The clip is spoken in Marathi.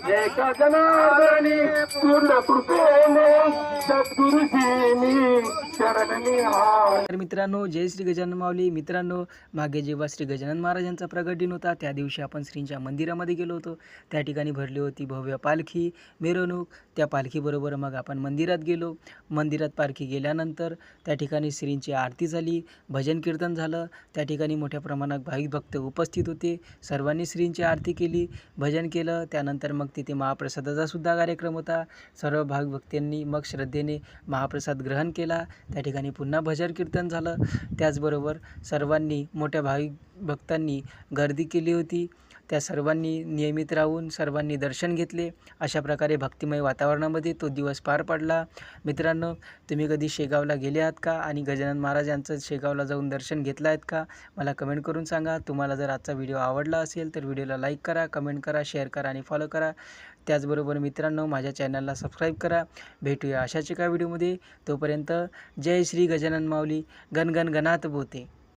जय गगनाधरणी पूर्ण कृपेने सद्गुरुजीनी शरणनी हाय. तर मित्रांनो, जय श्री गजानन माऊली. मित्रांनो, मागे जेव्हा श्री गजानन महाराजांचा प्रगट दिन होता त्या दिवशी आपण श्रींच्या मंदिरामध्ये गेलो होतो. त्या ठिकाणी भरली होती भव्य पालखी मिरवणूक. त्या पालखीबरोबर मग आपण मंदिरात गेलो. मंदिरात पालखी गेल्यानंतर त्या ठिकाणी श्रींची आरती झाली, भजन कीर्तन झालं. त्या ठिकाणी मोठ्या प्रमाणात भाविक भक्त उपस्थित होते. सर्वांनी श्रींची आरती केली, भजन केलं. त्यानंतर मग तिथे महाप्रसादाचा सुद्धा कार्यक्रम होता. सर्व भाविक भक्तांनी मग श्रद्धेने महाप्रसाद ग्रहण केला. त्या ठिकाणी पुन्हा भजन कीर्तन झालं. त्याचबरोबर सर्वांनी मोठ्या भाविक भक्तांनी गर्दी केली होती. त्या सर्वांनी नियमित राहून सर्वांनी दर्शन घेतले. अशा प्रकारे भक्तिमय वातावरणामध्ये तो दिवस पार पडला. मित्रांनो, तुम्ही कधी शेगावला गेले आहात का आणि गजानन महाराज यांचं शेगावला जाऊन दर्शन घेतलं आहेत का? मला कमेंट करून सांगा. तुम्हाला जर आजचा व्हिडिओ आवडला असेल तर व्हिडिओला लाईक करा, कमेंट करा, शेअर करा आणि फॉलो करा. त्याचबरोबर मित्रांनो, माझ्या चॅनलला सबस्क्राईब करा. भेटूया अशाच एका व्हिडिओमध्ये. तोपर्यंत जय श्री गजानन माऊली. गण गण गणात बोते.